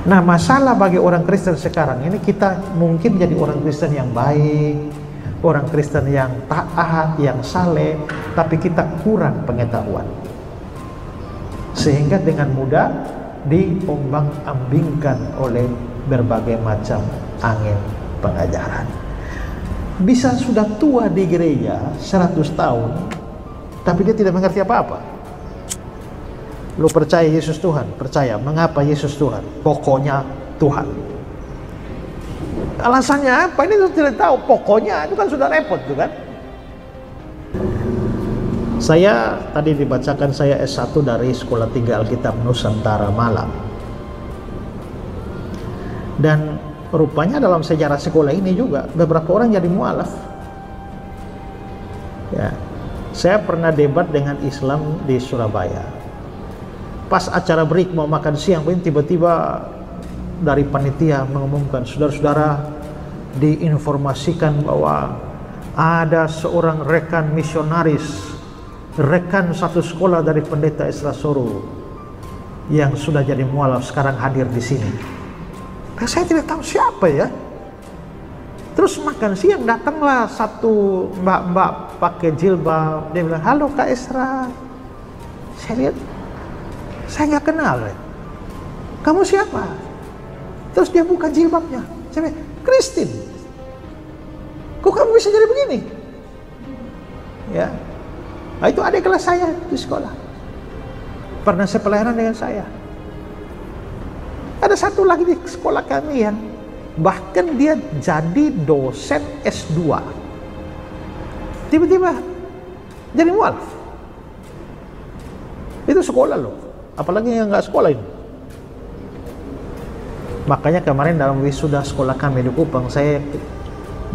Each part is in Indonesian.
Nah, masalah bagi orang Kristen sekarang ini, kita mungkin jadi orang Kristen yang baik, orang Kristen yang taat, yang saleh, tapi kita kurang pengetahuan, sehingga dengan mudah diombang-ambingkan oleh berbagai macam angin pengajaran. Bisa sudah tua di gereja 100 tahun, tapi dia tidak mengerti apa-apa. Lu percaya Yesus Tuhan? Percaya. Mengapa Yesus Tuhan? Pokoknya Tuhan. Alasannya apa? Ini lu tidak tahu. Pokoknya itu kan sudah repot tuh kan. Saya tadi dibacakan, saya S1 dari Sekolah Tinggi Alkitab Nusantara Malang. Dan rupanya dalam sejarah sekolah ini juga beberapa orang jadi mualaf. Ya. Saya pernah debat dengan Islam di Surabaya. Pas acara break mau makan siang, tiba-tiba dari panitia mengumumkan, saudara-saudara, diinformasikan bahwa ada seorang rekan misionaris, rekan satu sekolah dari pendeta Esra Soro yang sudah jadi mualaf sekarang hadir di sini. Nah, saya tidak tahu siapa ya. Terus makan siang datanglah satu mbak-mbak pakai jilbab, dia bilang, "Halo Kak Esra." Saya lihat, saya nggak kenal ya. Kamu siapa? Terus dia buka jilbabnya. Saya bilang, "Kristin, kok kamu bisa jadi begini?" Ya, nah, itu adik kelas saya di sekolah. Pernah sepelayanan dengan saya. Ada satu lagi di sekolah kami yang bahkan dia jadi dosen S2. Tiba-tiba jadi mualaf. Itu sekolah loh. Apalagi yang nggak sekolah ini. Makanya kemarin dalam wisuda sekolah kami di Kupang, saya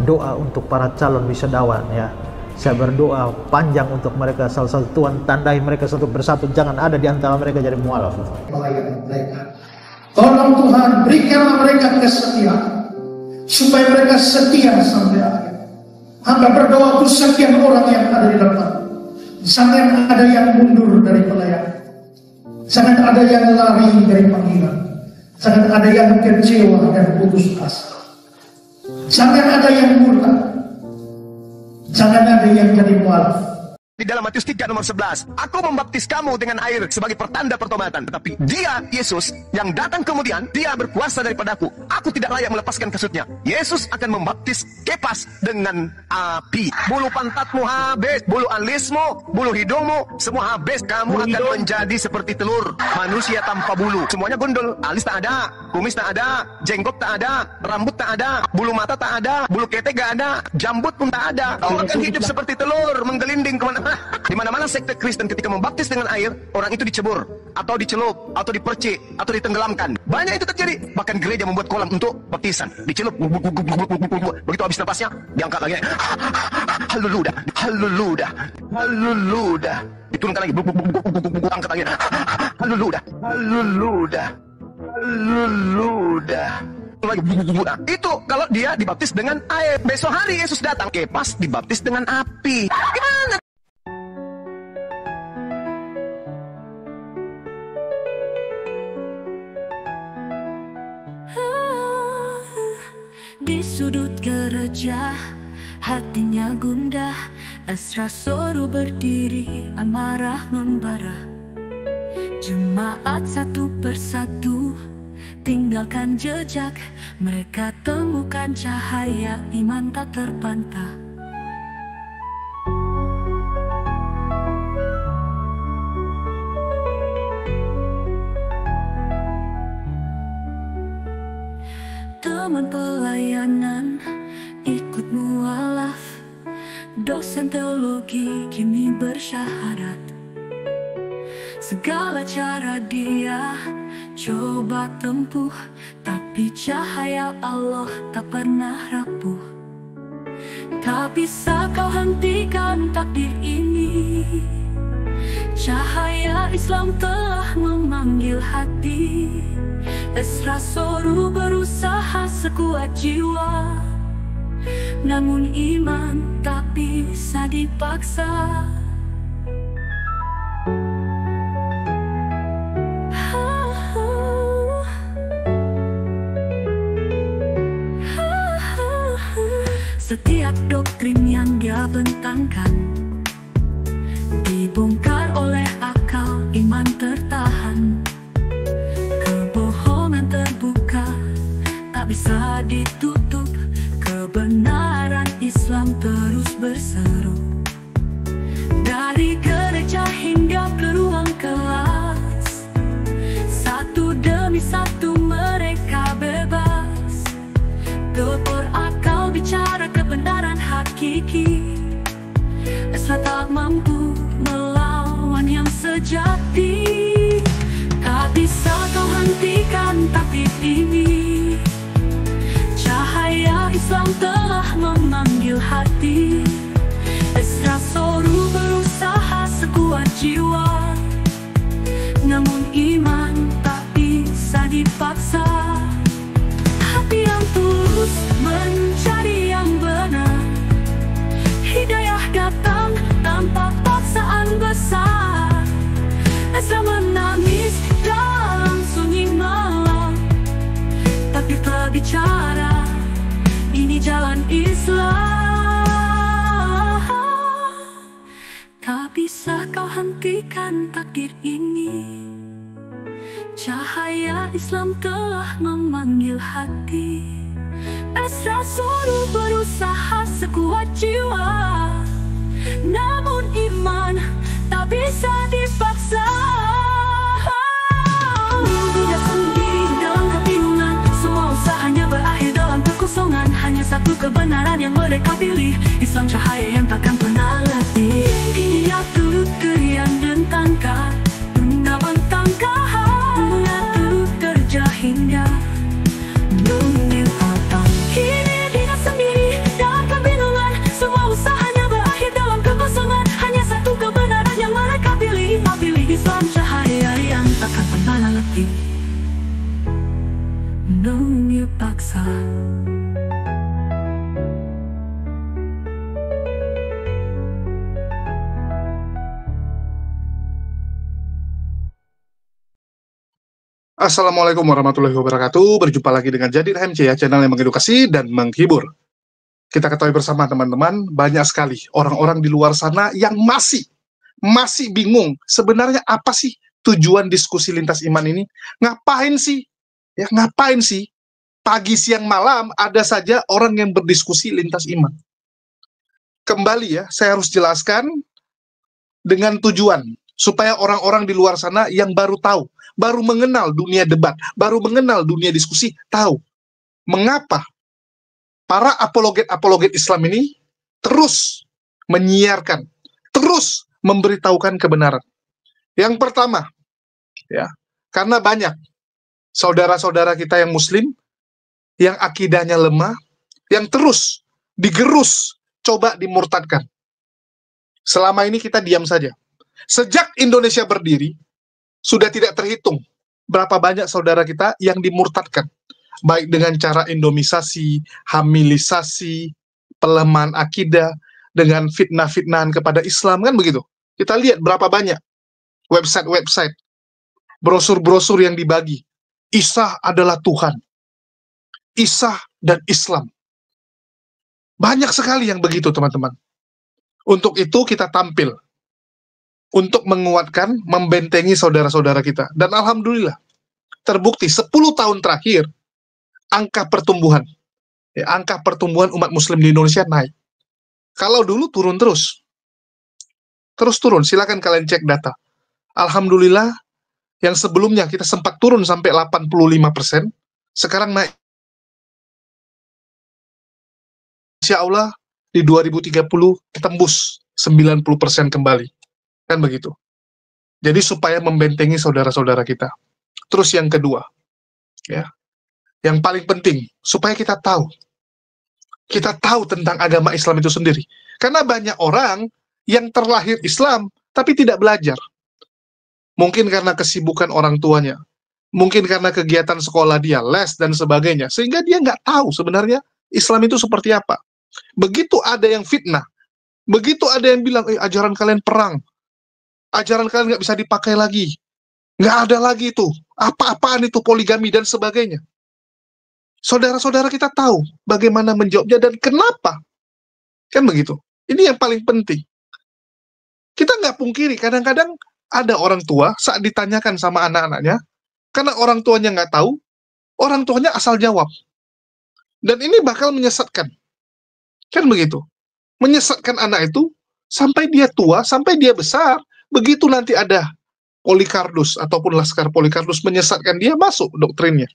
doa untuk para calon wisudawan ya. Saya berdoa panjang untuk mereka, salah satu Tuhan tandai mereka satu persatu, jangan ada di antara mereka jadi mualaf. Tolong Tuhan, berikanlah mereka kesetiaan, supaya mereka setia sampai akhir. Hamba berdoa untuk sekian orang yang ada di depan. Jangan ada yang mundur dari pelayanan. Jangan ada yang lari dari panggilan. Jangan ada yang kecewa dan putus asa. Jangan ada yang murtad. Jangan ada yang jadi mualaf. Di dalam Matius 3 nomor 11, aku membaptis kamu dengan air sebagai pertanda pertobatan. Tetapi dia, Yesus, yang datang kemudian, dia berkuasa daripadaku. Aku tidak layak melepaskan kasutnya. Yesus akan membaptis Kepas dengan api. Bulu pantatmu habis, bulu alismu, bulu hidungmu, semua habis. Kamu akan menjadi seperti telur, manusia tanpa bulu. Semuanya gondol, alis tak ada, kumis tak ada, jenggot tak ada, rambut tak ada, bulu mata tak ada, bulu ketek gak ada, jambut pun tak ada. Kau akan hidup seperti telur, menggelinding kemana. Di mana-mana sekte Kristen ketika membaptis dengan air, orang itu dicebur, atau dicelup, atau dipercik, atau ditenggelamkan. Banyak itu terjadi. Bahkan gereja membuat kolam untuk baptisan. Dicelup, begitu habis napasnya, diangkat lagi. Haleluya, haleluya, haleluya. Diturunkan lagi, angkat lagi. Haleluya, haleluya, haleluya. Itu kalau dia dibaptis dengan air. Besok hari Yesus datang, Kepas dibaptis dengan api. Gimana? Di sudut gereja, hatinya gundah. Esra Soro berdiri, amarah membara. Jemaat satu persatu tinggalkan jejak. Mereka temukan cahaya iman tak terbantah. Teman pelayanan ikut mualaf. Dosen teologi kini bersyahadat. Segala cara dia coba tempuh, tapi cahaya Allah tak pernah rapuh. Tak bisa kau hentikan takdir ini. Cahaya Islam telah memanggil hati. Esra Soro berusaha sekuat jiwa, namun iman tak bisa dipaksa. Setiap doktrin yang dia bentangkan dibongkar oleh akal, iman tertahan. Kebohongan terbuka, tak bisa ditutup. Kebenaran Islam terus berseru. Dari gereja hingga ke ruang kelas, satu demi satu mereka bebas. Gebor akal bicara kebenaran hakiki. Islam tak mampu melawan yang sejati. Tak bisa kau hentikan takdir ini. Cahaya Islam telah memanggil hati. Esra Soru berusaha sekuat jiwa, namun iman tak bisa dipaksa. Hati yang tulus mencari yang benar, hidayah datang tanpa paksaan besar. Esra menangis dalam sunyi malam, tapi telah bicara, ini jalan Islam. Tak bisa kau hentikan takdir ini. Cahaya Islam telah memanggil hati. Esra Soru berusaha sekuat jiwa, namun iman tak bisa dipaksa. Tidak sendiri dalam kebingungan, semua usahanya berakhir dalam kekosongan. Hanya satu kebenaran yang mereka pilih, Islam cahaya yang takkan pernah letih. Dia turut terian dan tangka, tunda mentangkah, turut kerja hingga dunia datang. Kini dia sendiri dalam kebingungan, semua usahanya berakhir dalam kekosongan. Hanya satu kebenaran yang mereka pilih, pilih Islam cahaya yang takkan pernah letih. Dunia paksa. Assalamualaikum warahmatullahi wabarakatuh. Berjumpa lagi dengan Jadi HMC ya, channel yang mengedukasi dan menghibur. Kita ketahui bersama teman-teman, banyak sekali orang-orang di luar sana yang masih bingung sebenarnya apa sih tujuan diskusi lintas iman ini? Ngapain sih? Ya, ngapain sih? Pagi, siang, malam ada saja orang yang berdiskusi lintas iman. Kembali ya, saya harus jelaskan dengan tujuan supaya orang-orang di luar sana yang baru tahu, baru mengenal dunia debat, baru mengenal dunia diskusi, tahu mengapa para apologet Islam ini terus menyiarkan, terus memberitahukan kebenaran. Yang pertama, ya, karena banyak saudara-saudara kita yang Muslim yang akidahnya lemah, yang terus digerus, coba dimurtadkan. Selama ini kita diam saja. Sejak Indonesia berdiri, sudah tidak terhitung berapa banyak saudara kita yang dimurtadkan. Baik dengan cara indomisasi, hamilisasi, pelemahan akidah, dengan fitnah-fitnahan kepada Islam, kan begitu. Kita lihat berapa banyak website-website, brosur-brosur yang dibagi. Isa adalah Tuhan. Isa dan Islam. Banyak sekali yang begitu, teman-teman. Untuk itu kita tampil untuk menguatkan, membentengi saudara-saudara kita. Dan alhamdulillah, terbukti 10 tahun terakhir, angka pertumbuhan umat muslim di Indonesia naik. Kalau dulu turun terus turun, silakan kalian cek data. Alhamdulillah, yang sebelumnya kita sempat turun sampai 85%, sekarang naik. Insya Allah, di 2030 tembus 90% kembali. Kan begitu. Jadi supaya membentengi saudara-saudara kita. Terus yang kedua, ya, yang paling penting, supaya kita tahu tentang agama Islam itu sendiri. Karena banyak orang yang terlahir Islam, tapi tidak belajar. Mungkin karena kesibukan orang tuanya, mungkin karena kegiatan sekolah dia, les dan sebagainya, sehingga dia nggak tahu sebenarnya Islam itu seperti apa. Begitu ada yang fitnah, begitu ada yang bilang, ajaran kalian perang, ajaran kalian nggak bisa dipakai lagi, nggak ada lagi itu, apa-apaan itu poligami dan sebagainya. Saudara-saudara kita tahu bagaimana menjawabnya dan kenapa Kan begitu. Ini yang paling penting. Kita nggak pungkiri, kadang-kadang ada orang tua saat ditanyakan sama anak-anaknya, karena orang tuanya nggak tahu, orang tuanya asal jawab. Dan ini bakal menyesatkan. Kan begitu. Menyesatkan anak itu sampai dia tua, sampai dia besar. Begitu nanti ada Polycarpus ataupun Laskar Polycarpus menyesatkan dia, masuk doktrinnya.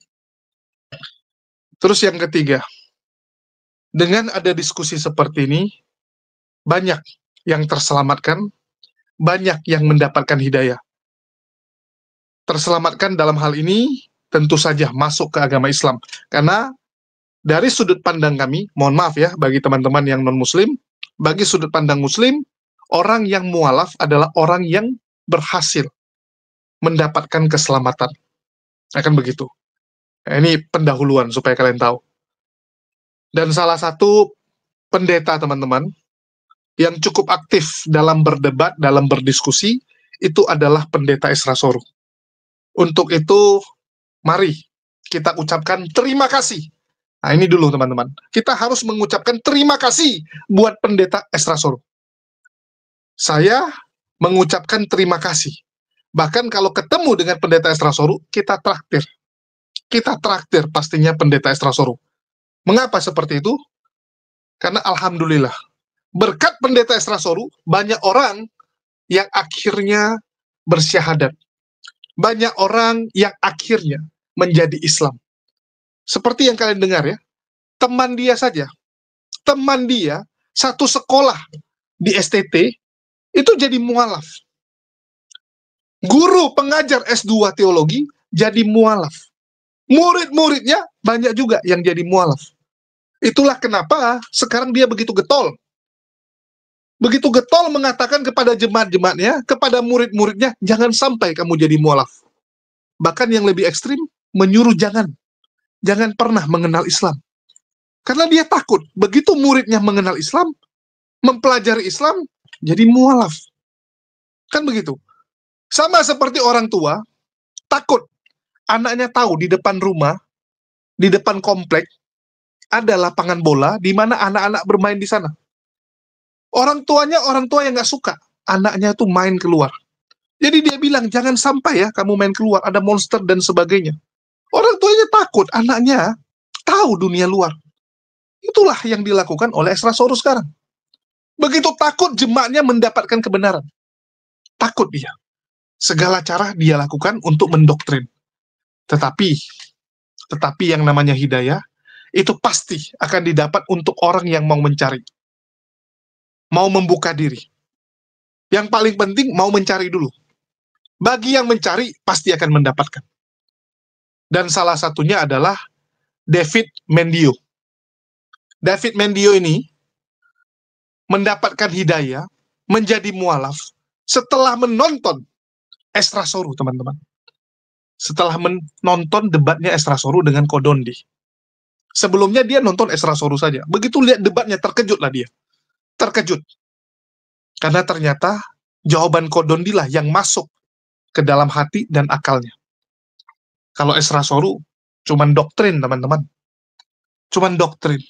Terus yang ketiga, dengan ada diskusi seperti ini, banyak yang terselamatkan, banyak yang mendapatkan hidayah. Terselamatkan dalam hal ini tentu saja masuk ke agama Islam. Karena dari sudut pandang kami, mohon maaf ya, bagi teman-teman yang non-muslim, bagi sudut pandang muslim, orang yang mualaf adalah orang yang berhasil mendapatkan keselamatan. Akan begitu. Nah, ini pendahuluan supaya kalian tahu. Dan salah satu pendeta teman-teman yang cukup aktif dalam berdebat, dalam berdiskusi, itu adalah pendeta Esra Soru. Untuk itu, mari kita ucapkan terima kasih. Nah, ini dulu teman-teman. Kita harus mengucapkan terima kasih buat pendeta Esra Soru. Saya mengucapkan terima kasih. Bahkan kalau ketemu dengan pendeta Esra Soru, kita traktir. Kita traktir pastinya pendeta Esra Soru. Mengapa seperti itu? Karena alhamdulillah, berkat pendeta Esra Soru, banyak orang yang akhirnya bersyahadat. Banyak orang yang akhirnya menjadi Islam. Seperti yang kalian dengar ya, teman dia saja, teman dia satu sekolah di STT, itu jadi mualaf. Guru pengajar S2 teologi jadi mualaf. Murid-muridnya banyak juga yang jadi mualaf. Itulah kenapa sekarang dia begitu getol. Begitu getol mengatakan kepada jemaat-jemaatnya, kepada murid-muridnya, jangan sampai kamu jadi mualaf. Bahkan yang lebih ekstrim, menyuruh jangan pernah mengenal Islam. Karena dia takut, begitu muridnya mengenal Islam, mempelajari Islam, jadi mualaf. Kan begitu. Sama seperti orang tua, takut anaknya tahu di depan rumah, di depan komplek, ada lapangan bola, di mana anak-anak bermain di sana. Orang tuanya orang tua yang nggak suka, anaknya itu main keluar. Jadi dia bilang, jangan sampai ya kamu main keluar, ada monster dan sebagainya. Orang tuanya takut, anaknya tahu dunia luar. Itulah yang dilakukan oleh Esra Soru sekarang. Begitu takut jemaatnya mendapatkan kebenaran. Takut dia. Segala cara dia lakukan untuk mendoktrin. Tetapi yang namanya hidayah, itu pasti akan didapat untuk orang yang mau mencari. Mau membuka diri. Yang paling penting, mau mencari dulu. Bagi yang mencari, pasti akan mendapatkan. Dan salah satunya adalah David Mendio. David Mendio ini mendapatkan hidayah, menjadi mualaf, setelah menonton Esra Soru, teman-teman. Setelah menonton debatnya Esra Soru dengan Kodondi. Sebelumnya dia nonton Esra Soru saja. Begitu lihat debatnya, terkejutlah dia. Terkejut. Karena ternyata jawaban Kodondi lah yang masuk ke dalam hati dan akalnya. Kalau Esra Soru, cuman doktrin, teman-teman. Cuman doktrin.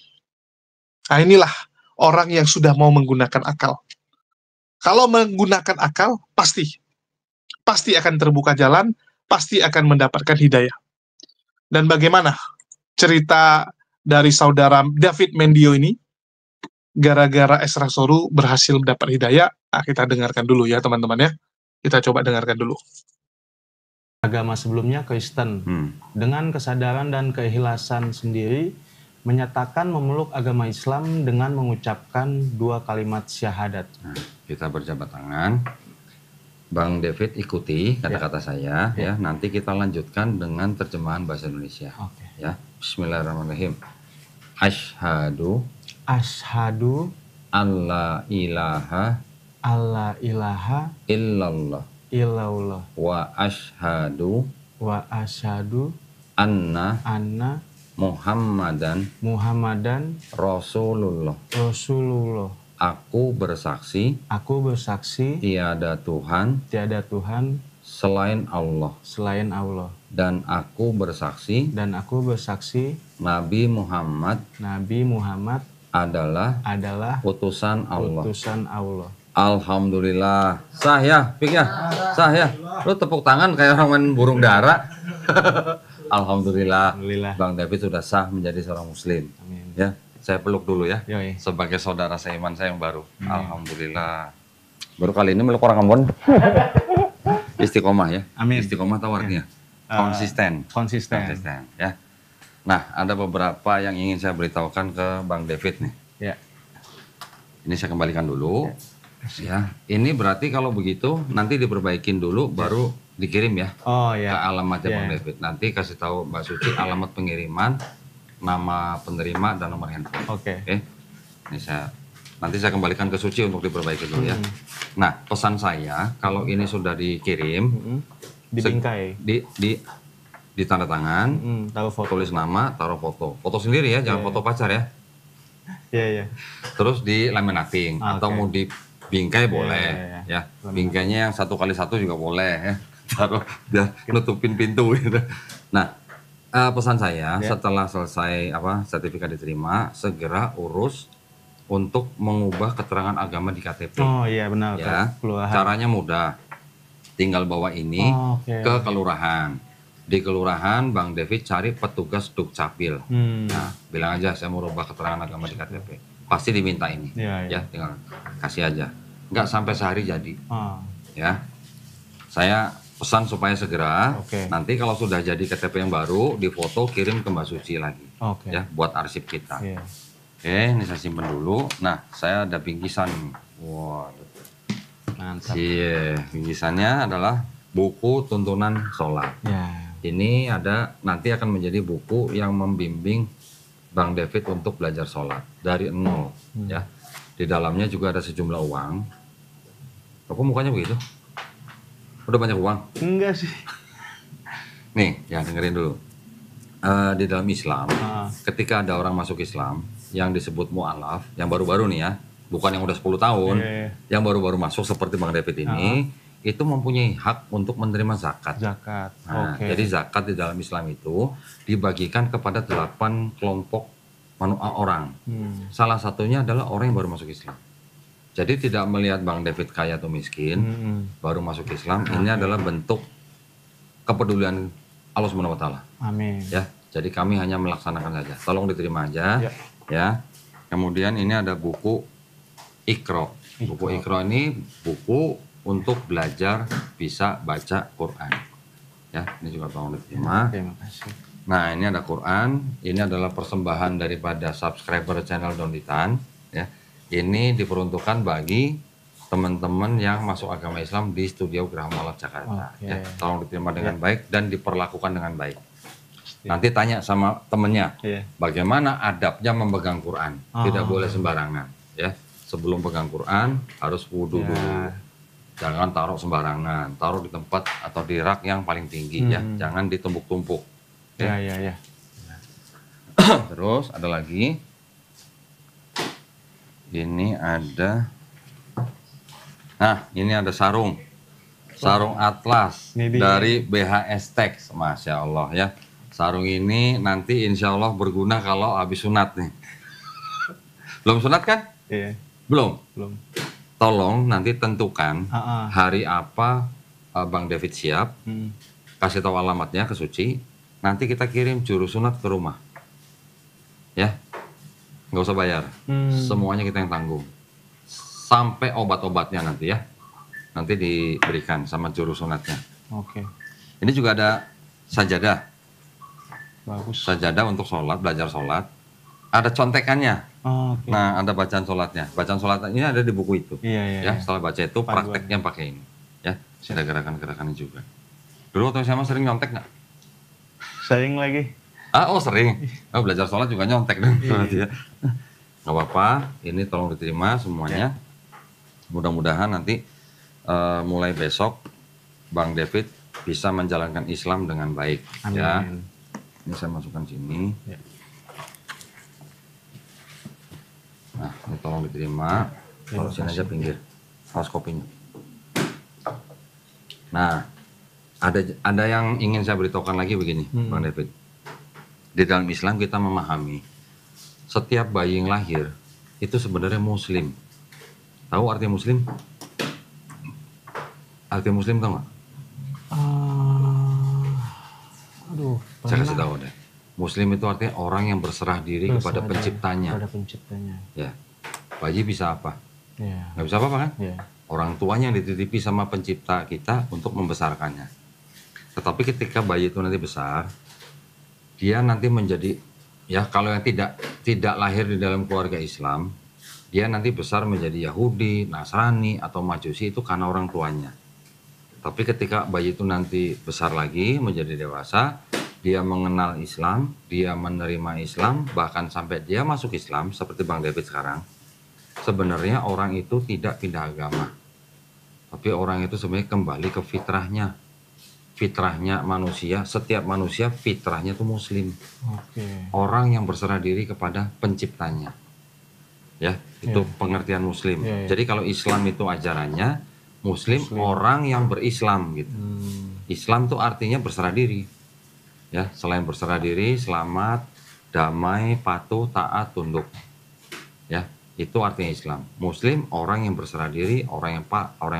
Nah, inilah orang yang sudah mau menggunakan akal. Kalau menggunakan akal, pasti akan terbuka jalan, pasti akan mendapatkan hidayah. Dan bagaimana cerita dari saudara David Mendio ini, gara-gara Esra Soru berhasil mendapat hidayah? Nah, kita dengarkan dulu ya, teman-teman ya. Kita coba dengarkan dulu. Agama sebelumnya Kristen, dengan kesadaran dan keikhlasan sendiri, menyatakan memeluk agama Islam dengan mengucapkan 2 kalimat syahadat. Nah, kita berjabat tangan. Bang David ikuti kata-kata saya ya. Nanti kita lanjutkan dengan terjemahan bahasa Indonesia. Ya. Bismillahirrahmanirrahim. Asyhadu alla ilaha illallah wa asyhadu anna Muhammadan Rasulullah. Aku bersaksi tiada Tuhan selain Allah. Dan aku bersaksi Nabi Muhammad adalah utusan Allah. Utusan Allah. Alhamdulillah. Sah ya, Pik ya? Sah ya? Lu tepuk tangan kayak orang main burung dara. Alhamdulillah. Bang David sudah sah menjadi seorang muslim. Amin. Ya, saya peluk dulu ya. Yoi. Sebagai saudara seiman saya yang baru. Alhamdulillah. Baru kali ini meluk orang Ambon. Istiqomah ya. Amin. Istiqomah tahu artinya? Konsisten. Konsisten. Ya. Nah, ada beberapa yang ingin saya beritahukan ke Bang David nih. Ya. Ini saya kembalikan dulu. Ya, ini berarti kalau begitu nanti diperbaikin dulu baru dikirim ya. Oh ya. Ke alamatnya Bang David. Nanti kasih tahu Mbak Suci alamat pengiriman, nama penerima dan nomor handphone. Oke. Ini nanti saya kembalikan ke Suci untuk diperbaiki dulu ya. Nah, pesan saya kalau ini sudah dikirim, dibingkai, di tanda tangan, taruh foto. Tulis nama, taruh foto. Foto sendiri ya, jangan foto pacar ya. Iya. Terus di laminating atau mau dibingkai boleh ya. Bingkainya yang 1x1 juga boleh ya. Taruh biar nutupin pintu gitu. Nah, pesan saya setelah selesai sertifikat diterima, segera urus untuk mengubah keterangan agama di KTP. Oh iya benar. Ya. Caranya mudah. Tinggal bawa ini ke kelurahan. Di kelurahan Bang David cari petugas Dukcapil. Nah, bilang aja saya mau rubah keterangan agama di KTP. Pasti diminta ini. Ya, tinggal kasih aja. Nggak sampai sehari jadi. Ya. Saya pesan supaya segera. Nanti kalau sudah jadi KTP yang baru, difoto kirim ke Mbak Suci lagi. Ya, buat arsip kita. Oke, ini saya simpan dulu. Nah, saya ada bingkisan. Wah, mantap. Iya, bingkisannya adalah buku tuntunan sholat. Ini nanti akan menjadi buku yang membimbing Bang David untuk belajar sholat dari nol. Ya, di dalamnya juga ada sejumlah uang. Kok mukanya begitu? Udah banyak uang? Enggak sih. Nih, ya dengerin dulu. Di dalam Islam, ketika ada orang masuk Islam yang disebut mu'alaf, yang baru-baru nih ya, bukan yang udah 10 tahun, yang baru-baru masuk seperti Bang David ini, itu mempunyai hak untuk menerima zakat. Nah, jadi zakat di dalam Islam itu dibagikan kepada 8 kelompok orang. Salah satunya adalah orang yang baru masuk Islam. Jadi tidak melihat Bang David kaya atau miskin, baru masuk Islam, ini adalah bentuk kepedulian Allah Subhanahu wa Ta'ala. Amin. Ya, jadi kami hanya melaksanakan saja. Tolong diterima aja. Ya. Kemudian ini ada buku Iqra. Buku Iqra ini buku untuk belajar bisa baca Quran. Ya, ini juga tolong diterima. Terima kasih. Nah, ini ada Quran. Ini adalah persembahan daripada subscriber channel Donditan. Ya, ini diperuntukkan bagi teman-teman yang masuk agama Islam di Studio Graha Mu'alaf Jakarta. Ya, tolong diterima dengan baik dan diperlakukan dengan baik. Nanti tanya sama temennya, bagaimana adabnya memegang Quran. Tidak boleh sembarangan. Ya, sebelum pegang Quran harus wudhu dulu. Jangan taruh sembarangan, taruh di tempat atau di rak yang paling tinggi ya, jangan ditumpuk-tumpuk. Ya. Terus ada lagi, ini ada, ini ada sarung atlas dari BHS Tex, Masya Allah ya. Sarung ini nanti insya Allah berguna kalau habis sunat nih. Belum sunat kan? Iya. Belum. Tolong nanti tentukan hari apa Bang David siap, kasih tahu alamatnya ke Suci, nanti kita kirim juru sunat ke rumah. Ya, nggak usah bayar, semuanya kita yang tanggung. Sampai obat-obatnya nanti ya, nanti diberikan sama juru sunatnya. Ini juga ada sajadah. Bagus. Sajadah untuk sholat, belajar sholat. Ada contekannya. Nah, ada bacaan sholatnya. Bacaan sholat ini ada di buku itu. Ya, setelah baca itu prakteknya pakai ini. Ya, ada gerakan-gerakannya juga. Dulu waktu sama sering nyontek nggak? Sering lagi. Sering. Belajar sholat juga nyontek dong. Nggak apa-apa. Ini tolong diterima semuanya. Mudah-mudahan nanti mulai besok Bang David bisa menjalankan Islam dengan baik. Amin. Ya. Ini saya masukkan sini. Nah, ini tolong diterima. Taruh sini aja pinggir. Awas kopinya. Nah, ada yang ingin saya beritahukan lagi begini, Bang David. Di dalam Islam kita memahami setiap bayi yang lahir itu sebenarnya muslim. Tahu arti muslim? Arti muslim tahu nggak? Aduh, Saya kasih tahu deh. Muslim itu artinya orang yang berserah diri kepada penciptanya. Kepada penciptanya. Ya. Bayi bisa apa? Ya. Nggak bisa apa-apa kan? Ya. Orang tuanya yang dititipi sama pencipta kita untuk membesarkannya. Tetapi ketika bayi itu nanti besar, dia nanti menjadi, ya kalau yang tidak lahir di dalam keluarga Islam, dia nanti besar menjadi Yahudi, Nasrani, atau Majusi itu karena orang tuanya. Tapi ketika bayi itu nanti besar lagi, menjadi dewasa, dia mengenal Islam, dia menerima Islam, bahkan sampai dia masuk Islam, seperti Bang David sekarang, sebenarnya orang itu tidak pindah agama. Tapi orang itu sebenarnya kembali ke fitrahnya. Fitrahnya manusia, setiap manusia fitrahnya itu muslim. Orang yang berserah diri kepada penciptanya. Ya, itu pengertian muslim. Jadi kalau Islam itu ajarannya, muslim orang yang berislam gitu. Islam itu artinya berserah diri. Ya, selain berserah diri, selamat, damai, patuh, taat, tunduk. Ya, itu artinya Islam. Muslim orang yang berserah diri, orang yang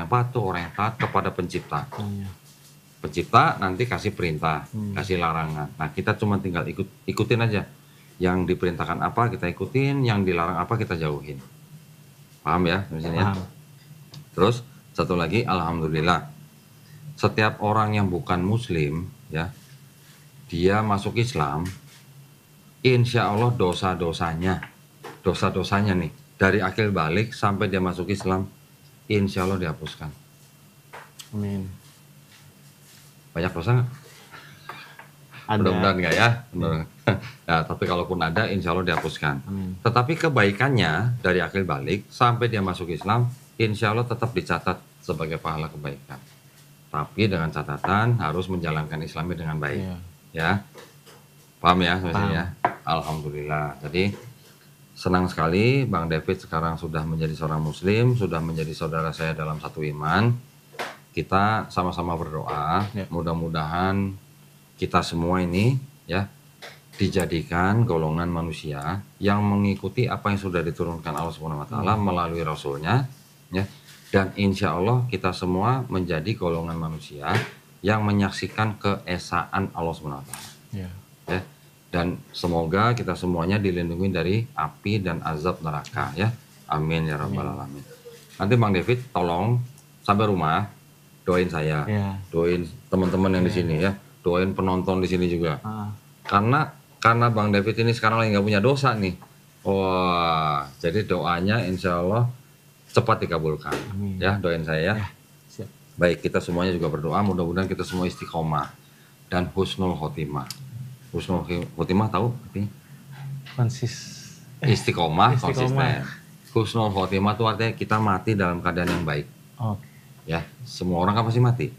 patuh, orang yang taat kepada pencipta. Pencipta nanti kasih perintah, kasih larangan. Nah, kita cuma tinggal ikutin aja. Yang diperintahkan apa kita ikutin, yang dilarang apa kita jauhin. Paham ya di sini ya? Terus satu lagi, alhamdulillah, setiap orang yang bukan muslim, ya, dia masuk Islam, insya Allah dosa-dosanya nih, dari akil balik sampai dia masuk Islam, insya Allah dihapuskan. Amin. Banyak dosa nggak? Mudah-mudahan nggak ya. Nah, tapi kalaupun ada, insya Allah dihapuskan. Tetapi kebaikannya dari akil balik sampai dia masuk Islam, insya Allah tetap dicatat sebagai pahala kebaikan. Tapi dengan catatan harus menjalankan Islamnya dengan baik. Ya, paham ya maksudnya? Alhamdulillah. Jadi senang sekali Bang David sekarang sudah menjadi seorang Muslim, sudah menjadi saudara saya dalam satu iman. Kita sama-sama berdoa, mudah-mudahan kita semua ini ya dijadikan golongan manusia yang mengikuti apa yang sudah diturunkan Allah Subhanahu wa taala melalui rasulnya, ya. Dan insya Allah kita semua menjadi golongan manusia yang menyaksikan keesaan Allah Subhanahu wa taala. Ya. Dan semoga kita semuanya dilindungi dari api dan azab neraka ya. Amin ya rabbal alamin. Nanti Bang David tolong sampai rumah doain saya. Doain teman-teman yang di sini ya. Doain penonton di sini juga. Karena Bang David ini sekarang lagi nggak punya dosa nih. Wah, jadi doanya insya Allah cepat dikabulkan. Amin. Ya, doain saya ya. Siap. Baik, kita semuanya juga berdoa mudah-mudahan kita semua istiqomah dan husnul khotimah. Husnul khotimah tahu artinya? Istiqomah, konsisten. Husnul khotimah itu artinya kita mati dalam keadaan yang baik. Ya, semua orang kan pasti mati.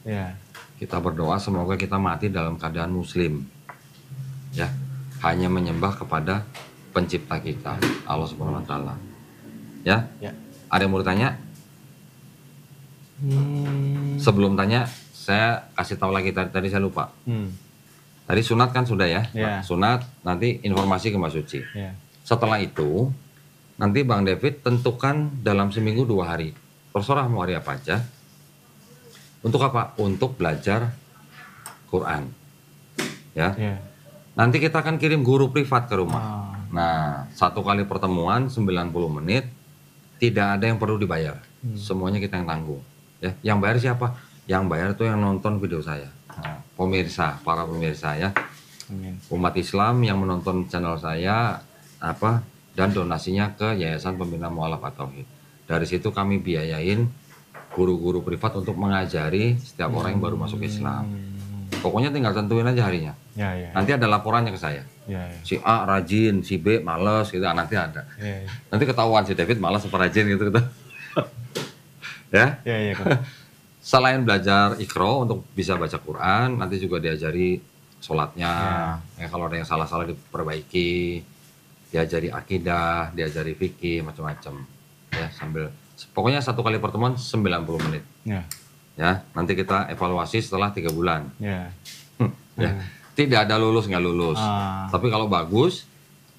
Kita berdoa semoga kita mati dalam keadaan muslim. Ya, hanya menyembah kepada pencipta kita, Allah Subhanahu wa taala. Ya? Ada yang mau tanya? Sebelum tanya, saya kasih tahu lagi tadi saya lupa. Tadi sunat kan sudah ya? Sunat, nanti informasi ke Mbak Suci. Setelah itu, nanti Bang David tentukan dalam seminggu 2 hari. Terserah mau hari apa aja. Untuk apa? Untuk belajar Quran. Ya. Nanti kita akan kirim guru privat ke rumah. Nah, 1 kali pertemuan 90 menit, tidak ada yang perlu dibayar. Semuanya kita yang tanggung. Ya, yang bayar siapa? Yang bayar itu yang nonton video saya. Pemirsa, para pemirsa ya. Umat Islam yang menonton channel saya dan donasinya ke Yayasan Pembina Mu'alaf at-Tauhid. Dari situ kami biayain guru-guru privat untuk mengajari setiap orang yang baru masuk Islam. Pokoknya tinggal tentuin aja harinya. Nanti ada laporannya ke saya. Si A rajin, si B malas gitu, nanti ada. Nanti ketahuan si David malas apa rajin gitu. Ya. Selain belajar Iqra untuk bisa baca Quran, nanti juga diajari sholatnya. Ya, kalau ada yang salah-salah diperbaiki, diajari akidah, diajari fikih, macam-macam. Ya, sambil pokoknya 1 kali pertemuan 90 menit. Ya, nanti kita evaluasi setelah 3 bulan. Ya. Tidak ada lulus nggak lulus. Tapi kalau bagus,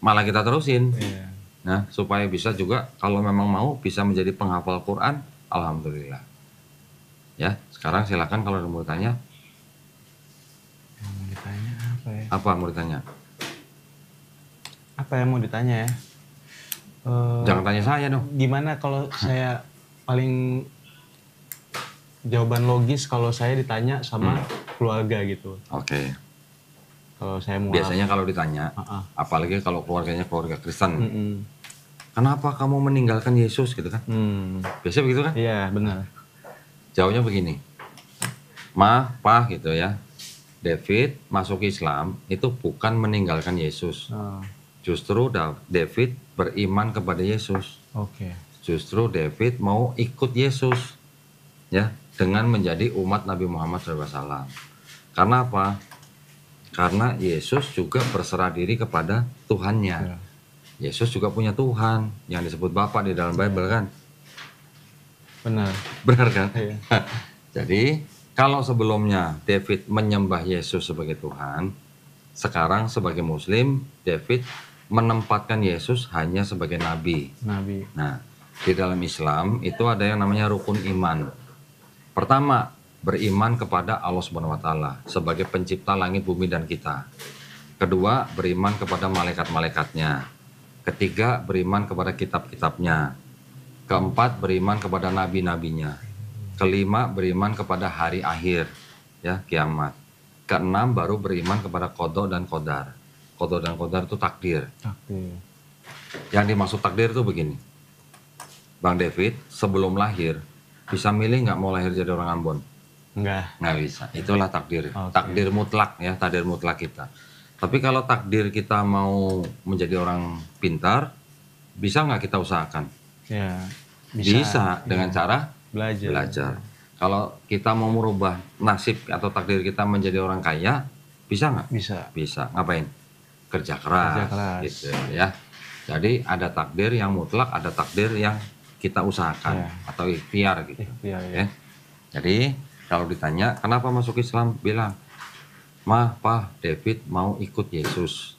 malah kita terusin. Nah, supaya bisa juga kalau memang mau bisa menjadi penghafal Quran, alhamdulillah. Ya, sekarang silakan kalau mau tanya. Mau ditanya apa ya? Apa mau ditanya? Apa yang mau ditanya ya? Jangan tanya saya dong. Gimana kalau saya paling jawaban logis kalau saya ditanya sama keluarga gitu. Oke. Kalau saya mau Biasanya kalau ditanya, apalagi kalau keluarganya keluarga Kristen, kenapa kamu meninggalkan Yesus gitu kan? Biasanya begitu kan? Iya benar. Jawabnya begini, Ma, Pa gitu ya, David masuk Islam itu bukan meninggalkan Yesus. Justru David beriman kepada Yesus. Oke. Justru David mau ikut Yesus, ya, dengan menjadi umat Nabi Muhammad SAW. Karena apa? Karena Yesus juga berserah diri kepada Tuhannya. Ya. Yesus juga punya Tuhan yang disebut Bapa di dalam Bible kan? Benar. Benar kan? Iya. Jadi kalau sebelumnya David menyembah Yesus sebagai Tuhan, sekarang sebagai Muslim David menempatkan Yesus hanya sebagai Nabi. Nabi. Nah, di dalam Islam itu ada yang namanya rukun iman. Pertama, beriman kepada Allah Subhanahu wa taala sebagai pencipta langit, bumi dan kita. Kedua, beriman kepada malaikat-malaikatnya. Ketiga, beriman kepada kitab-kitabnya. Keempat, beriman kepada nabi-nabinya. Kelima, beriman kepada hari akhir, ya, kiamat. Keenam, baru beriman kepada qada dan qadar. Qada dan qadar itu takdir. Takdir. Yang dimaksud takdir itu begini. Bang David, sebelum lahir, bisa milih nggak mau lahir jadi orang Ambon? Nggak bisa. Itulah takdir. Okay. Takdir mutlak ya, takdir mutlak kita. Tapi kalau takdir kita mau menjadi orang pintar, bisa nggak kita usahakan? Ya, bisa dengan cara belajar. Kalau kita mau merubah nasib atau takdir kita menjadi orang kaya, bisa nggak? Bisa. Ngapain? Kerja keras. Gitu ya. Jadi ada takdir yang mutlak, ada takdir yang kita usahakan atau ikhtiar gitu. Ya. Jadi kalau ditanya kenapa masuk Islam, bilang, Ma, Pa, David mau ikut Yesus.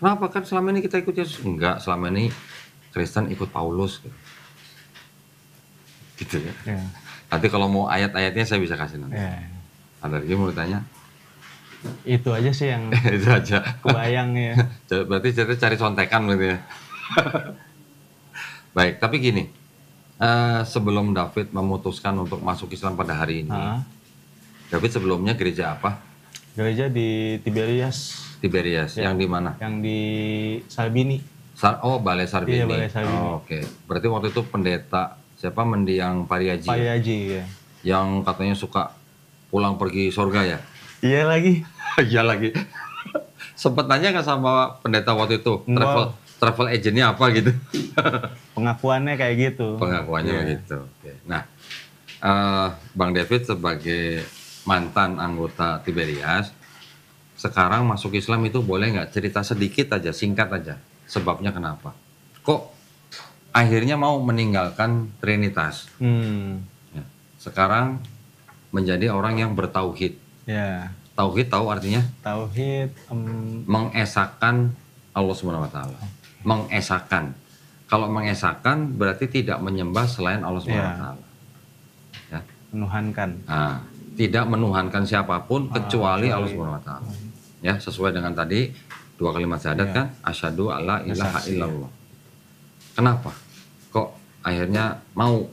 Kenapa? Kan selama ini kita ikut Yesus. Enggak, selama ini Kristen ikut Paulus. Gitu ya. Nanti kalau mau ayat-ayatnya saya bisa kasih nanti. Ada lagi mau ditanya? Itu aja sih yang itu aja. Kebayang ya. Berarti cari contekan gitu ya. Baik, tapi gini. Sebelum David memutuskan untuk masuk Islam pada hari ini, David sebelumnya gereja apa? Gereja di Tiberias. Tiberias, yang di mana? Yang di Sarbini. Balai Sarbini. Iya, Balai Sarbini. Oke. Berarti waktu itu pendeta siapa? Mendiang Pariaji. Pariaji ya. Yang katanya suka pulang pergi surga ya? Iya lagi. Iya lagi. Sempet nanya nggak sama pendeta waktu itu? Travel agentnya apa gitu? Pengakuannya kayak gitu. Pengakuannya begitu. Nah, Bang David sebagai mantan anggota Tiberias, sekarang masuk Islam itu boleh nggak cerita sedikit aja, singkat aja, sebabnya kenapa? Kok akhirnya mau meninggalkan Trinitas? Ya, sekarang menjadi orang yang bertauhid. Ya. Tauhid tahu artinya? Tauhid mengesahkan Allah Subhanahu wa taala. Mengesahkan. Kalau mengesahkan berarti tidak menyembah selain Allah Subhanahu wa taala. Ya. Menuhankan. Nah, tidak menuhankan siapapun kecuali Allah Subhanahu wa taala. Ya, sesuai dengan tadi dua kalimat syahadat kan, asyhadu alla ilaha illallah. Kenapa? Kok akhirnya mau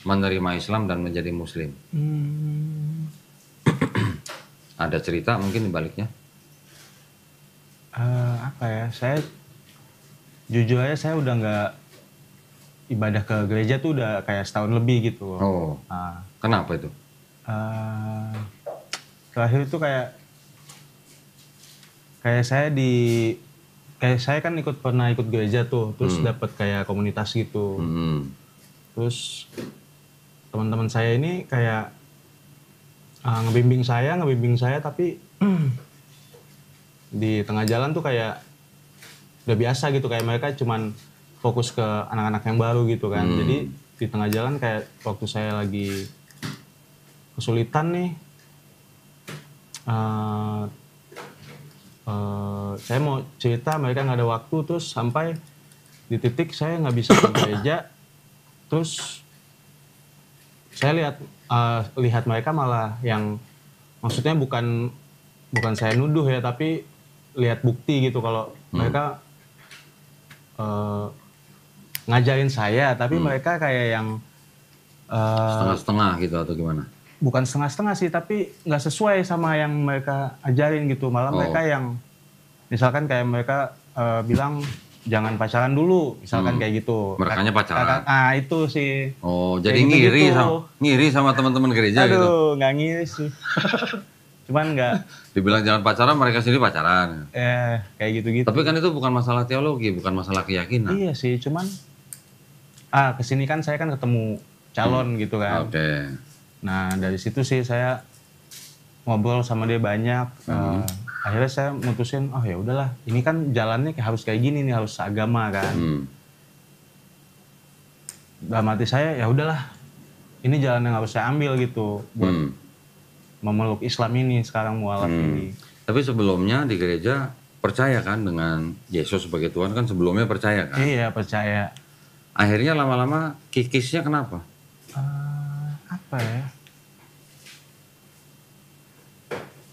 menerima Islam dan menjadi muslim? Ada cerita mungkin di baliknya? Apa ya? Saya jujur aja saya udah nggak ibadah ke gereja tuh udah kayak setahun lebih gitu. Oh. Kenapa itu? Terakhir itu kayak saya kan pernah ikut gereja tuh, terus dapat kayak komunitas gitu. Terus teman-teman saya ini kayak ngebimbing saya tapi di tengah jalan tuh kayak udah biasa gitu, kayak mereka cuman fokus ke anak-anak yang baru gitu kan. Jadi di tengah jalan kayak waktu saya lagi kesulitan nih, saya mau cerita, mereka nggak ada waktu, terus sampai di titik saya nggak bisa ke gereja, terus saya lihat mereka malah yang maksudnya bukan saya nuduh ya, tapi lihat bukti gitu kalau mereka ngajarin saya, tapi mereka kayak yang setengah-setengah gitu atau gimana? Bukan setengah-setengah sih, tapi nggak sesuai sama yang mereka ajarin gitu. Malah mereka yang misalkan kayak mereka bilang jangan pacaran dulu, misalkan kayak gitu. Merekanya pacaran. Itu sih. Oh, jadi ngiri sama teman-teman gereja gitu. Aduh, nggak ngiri sih. Cuman nggak. Dibilang jangan pacaran, mereka sendiri pacaran. Kayak gitu-gitu. Tapi kan itu bukan masalah teologi, bukan masalah keyakinan. Iya sih, cuman kesini kan saya kan ketemu calon gitu kan. Oke. Nah dari situ sih saya ngobrol sama dia banyak. Akhirnya saya mutusin, oh ya udahlah, ini kan jalannya harus kayak gini nih, harus seagama kan. Dalam hati saya ya udahlah, ini jalan yang harus saya ambil gitu buat memeluk Islam ini sekarang, mualaf ini. Tapi sebelumnya di gereja percaya kan dengan Yesus sebagai Tuhan, kan sebelumnya percaya kan? Iya percaya. Akhirnya lama-lama kikisnya kenapa? Apa ya?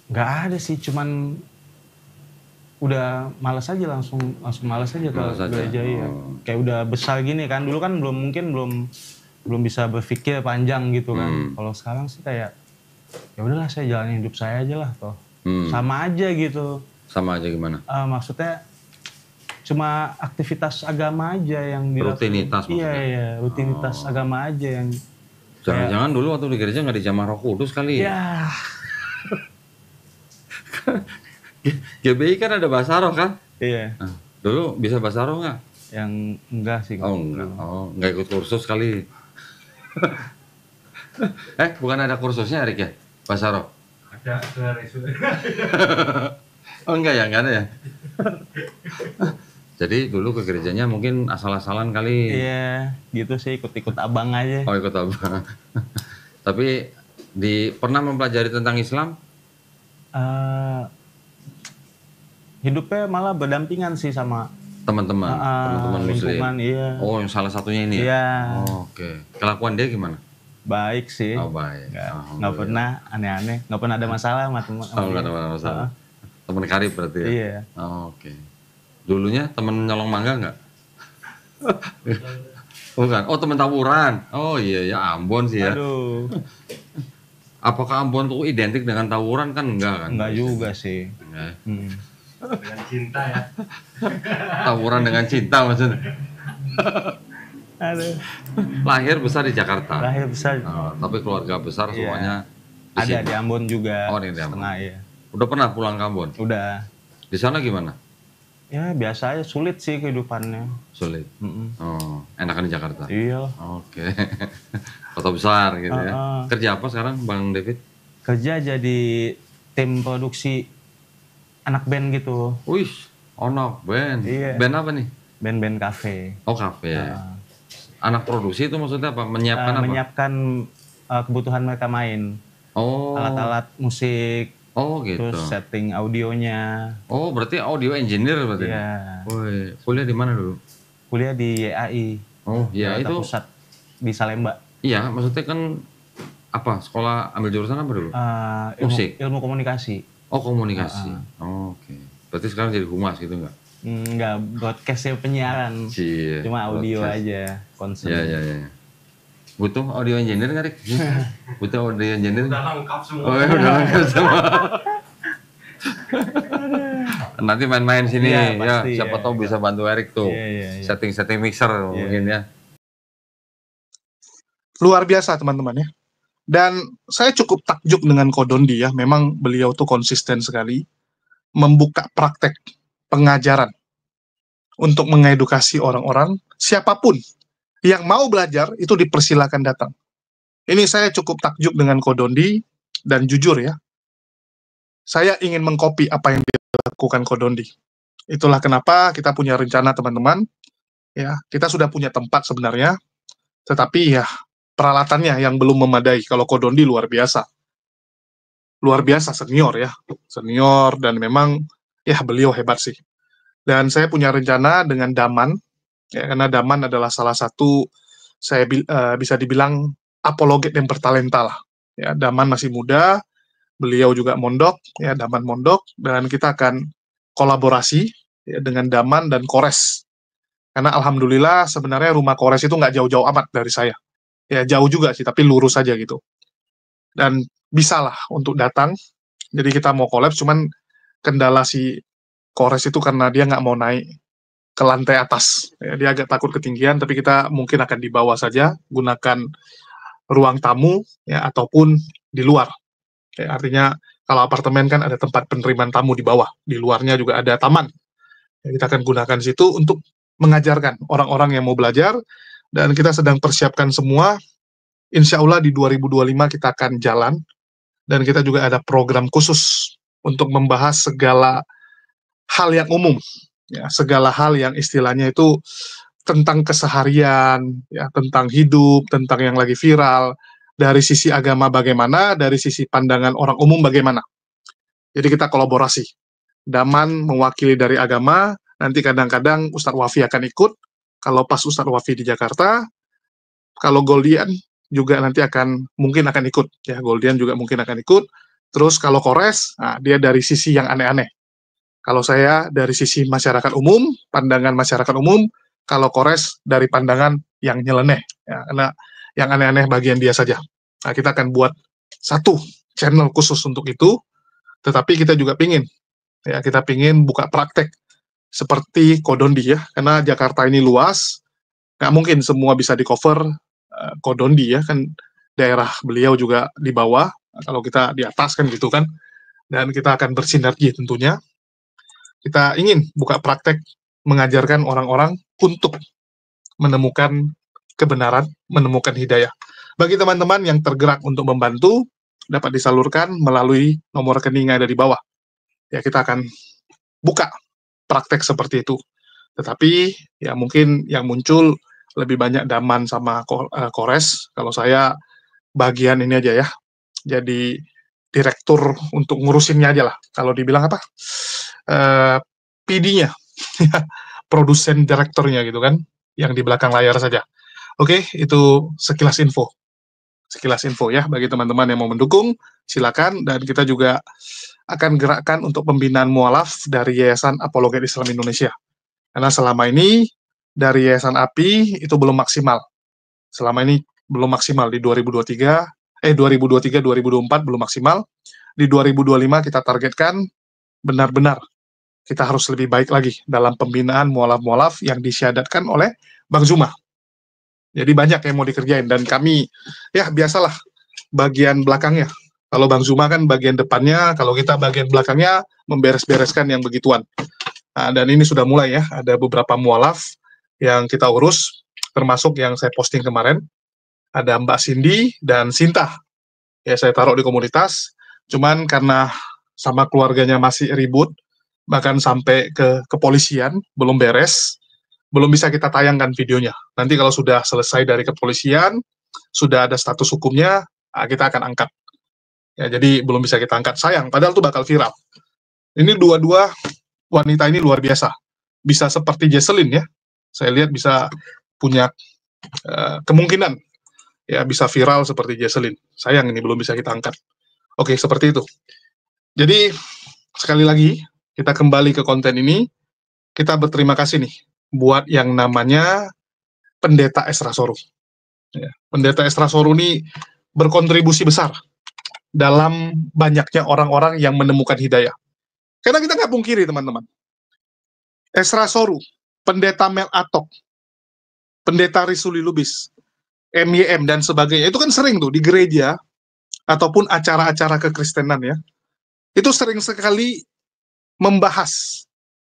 Nggak ada sih, cuman udah malas aja, langsung malas aja ke gereja ya. Kayak udah besar gini kan, dulu kan belum bisa berpikir panjang gitu kan. Kalau sekarang sih kayak ya udahlah, saya jalanin hidup saya aja lah toh. Sama aja gitu. Sama aja gimana? Maksudnya cuma aktivitas agama aja yang dilakukan. Rutinitas maksudnya? Iya, rutinitas agama aja yang. Jangan-jangan dulu waktu di gereja nggak dijamah Roh Kudus kali ya? Ya. GBI kan ada bahasa roh kan? Iya. Nah, dulu bisa bahasa roh nggak? Yang enggak sih. Oh enggak. Oh, nggak ikut kursus kali. Bukan ada kursusnya Erik ya? Bahasa roh? Ada Oh enggak ya, enggak ada ya? Jadi dulu ke gerejanya mungkin asal-asalan kali. Iya, gitu sih, ikut-ikut abang aja. Oh, ikut abang. Tapi pernah mempelajari tentang Islam? Hidupnya malah berdampingan sih sama teman-teman muslim. Iya. Oh, yang salah satunya ini ya? Iya. Oh, oke. Kelakuan dia gimana? Baik sih. Oh, baik. Nggak pernah aneh-aneh, nggak pernah ada masalah sama teman. Oh, nggak ada masalah. Teman karib berarti ya? Iya. Oh, oke. Dulunya teman nyolong mangga nggak? Bukan. Oh, teman tawuran. Oh iya ya, Ambon sih ya. Aduh. Apakah Ambon tuh identik dengan tawuran? Kan enggak kan? Enggak juga sih. Enggak. dengan cinta ya. Tawuran dengan cinta maksudnya. Aduh. Lahir besar di Jakarta. Lahir besar. Tapi keluarga besar semuanya ada di Ambon juga. Oh, di Ambon. Setengah ya. Udah pernah pulang ke Ambon? Udah. Di sana gimana? Ya biasa aja, sulit sih kehidupannya. Sulit. Oh, enakan di Jakarta. Iya. Oke. Kota besar gitu ya. Kerja apa sekarang Bang David? Kerja jadi tim produksi anak band gitu. Wih, anak band. Iya. Band apa nih? Band-band kafe. Oh, kafe. Anak produksi itu maksudnya apa? Menyiapkan apa? Menyiapkan kebutuhan mereka main. Oh. Alat-alat musik. Oh gitu. Terus setting audionya. Oh, berarti audio engineer berarti? Iya. Woi, kuliah di mana dulu? Kuliah di YAI. Oh, ya itu. Pusat di Salemba. Iya, maksudnya kan apa? Sekolah ambil jurusan apa dulu? Musik. Ilmu komunikasi. Oh, komunikasi. Oke. Berarti sekarang jadi humas gitu nggak? Enggak, broadcast ya, penyiaran. Cie, cuma audio broadcast aja, konsen. Iya. Butuh audio engineer nggak, Rik? Butuh audio engineer? Udah lengkap semua. Oh, ya, udah lengkap semua. Nanti main-main sini ya, siapa tahu bisa bantu Erik tuh. Iya. Setting mixer mungkin ya. Luar biasa teman-teman ya. Dan saya cukup takjub dengan Kodondi ya. Memang beliau tuh konsisten sekali membuka praktek pengajaran untuk mengedukasi orang-orang, siapapun yang mau belajar itu dipersilakan datang. Ini saya cukup takjub dengan Kodondi, dan jujur ya, saya ingin mengcopy apa yang dilakukan Kodondi. Itulah kenapa kita punya rencana teman-teman. Ya, kita sudah punya tempat sebenarnya, tetapi ya peralatannya yang belum memadai. Kalau Kodondi luar biasa senior ya, dan memang ya beliau hebat sih. Dan saya punya rencana dengan Daman, Ya, karena Daman adalah salah satu bisa dibilang apologet yang bertalenta lah. Ya, Daman masih muda, beliau juga mondok, ya Daman mondok, dan kita akan kolaborasi ya, dengan Daman dan Kores. Karena alhamdulillah sebenarnya rumah Kores itu nggak jauh-jauh amat dari saya. Ya jauh juga sih, tapi lurus saja gitu. Dan bisalah untuk datang. Jadi kita mau collab, cuman kendala si Kores itu karena dia nggak mau naik ke lantai atas. Ya, dia agak takut ketinggian, tapi kita mungkin akan di bawah saja, gunakan ruang tamu, ya, ataupun di luar. Ya, artinya kalau apartemen kan ada tempat penerimaan tamu di bawah, di luarnya juga ada taman. Ya, kita akan gunakan situ untuk mengajarkan orang-orang yang mau belajar, dan kita sedang persiapkan semua. Insya Allah di 2025 kita akan jalan, dan kita juga ada program khusus untuk membahas segala hal yang umum, ya, segala hal yang istilahnya itu tentang keseharian, ya, tentang hidup, tentang yang lagi viral, dari sisi agama bagaimana, dari sisi pandangan orang umum bagaimana. Jadi kita kolaborasi. Daman mewakili dari agama, nanti kadang-kadang Ustadz Wafi akan ikut, kalau pas Ustadz Wafi di Jakarta, kalau Goldian juga nanti mungkin akan ikut, ya Goldian juga mungkin akan ikut. Terus kalau Kores, nah, dia dari sisi yang aneh-aneh. Kalau saya dari sisi masyarakat umum, pandangan masyarakat umum, kalau Kores dari pandangan yang nyeleneh, ya, karena yang aneh-aneh bagian dia saja. Nah, kita akan buat satu channel khusus untuk itu, tetapi kita juga pingin buka praktek seperti Kodondi ya, karena Jakarta ini luas, nggak mungkin semua bisa di cover Kodondi ya, kan daerah beliau juga di bawah, kalau kita di atas kan gitu kan, dan kita akan bersinergi tentunya. Kita ingin buka praktek mengajarkan orang-orang untuk menemukan kebenaran, menemukan hidayah. Bagi teman-teman yang tergerak untuk membantu, dapat disalurkan melalui nomor rekening yang ada di bawah. Ya, kita akan buka praktek seperti itu. Tetapi, ya mungkin yang muncul lebih banyak Daman sama Kores. Kalau saya bagian ini aja ya, jadi direktur untuk ngurusinnya aja lah. Kalau dibilang apa? PD-nya, produsen direkturnya gitu kan, yang di belakang layar saja. Oke, itu sekilas info ya bagi teman-teman yang mau mendukung, silakan. Dan kita juga akan gerakkan untuk pembinaan mualaf dari Yayasan Apologet Islam Indonesia. Karena selama ini dari Yayasan API itu belum maksimal. Selama ini belum maksimal di 2023 2024 belum maksimal. Di 2025 kita targetkan benar-benar kita harus lebih baik lagi dalam pembinaan mualaf-mualaf yang disyahadatkan oleh Bang Zuma. Jadi banyak yang mau dikerjain, dan kami, ya biasalah, bagian belakangnya. Kalau Bang Zuma kan bagian depannya, kalau kita bagian belakangnya memberes-bereskan yang begituan. Nah, dan ini sudah mulai ya, ada beberapa mualaf yang kita urus, termasuk yang saya posting kemarin, ada Mbak Cindy dan Sinta. Ya, saya taruh di komunitas, cuman karena sama keluarganya masih ribut, bahkan sampai ke kepolisian, belum beres, belum bisa kita tayangkan videonya. Nanti kalau sudah selesai dari kepolisian, sudah ada status hukumnya, kita akan angkat. Ya, jadi belum bisa kita angkat, sayang, padahal itu bakal viral. Ini dua-dua wanita ini luar biasa. Bisa seperti Jesselyn ya, saya lihat bisa punya kemungkinan, ya bisa viral seperti Jesselyn. Sayang ini belum bisa kita angkat. Oke, seperti itu. Jadi, sekali lagi, kita kembali ke konten ini, kita berterima kasih nih buat yang namanya Pendeta Esra Soru. Ya, Pendeta Esra Soru ini berkontribusi besar dalam banyaknya orang-orang yang menemukan hidayah. Karena kita nggak pungkiri teman-teman, Esra Soru, Pendeta Mel Atok, Pendeta Risuli Lubis, MYM dan sebagainya, itu kan sering tuh di gereja ataupun acara-acara kekristenan ya, itu sering sekali membahas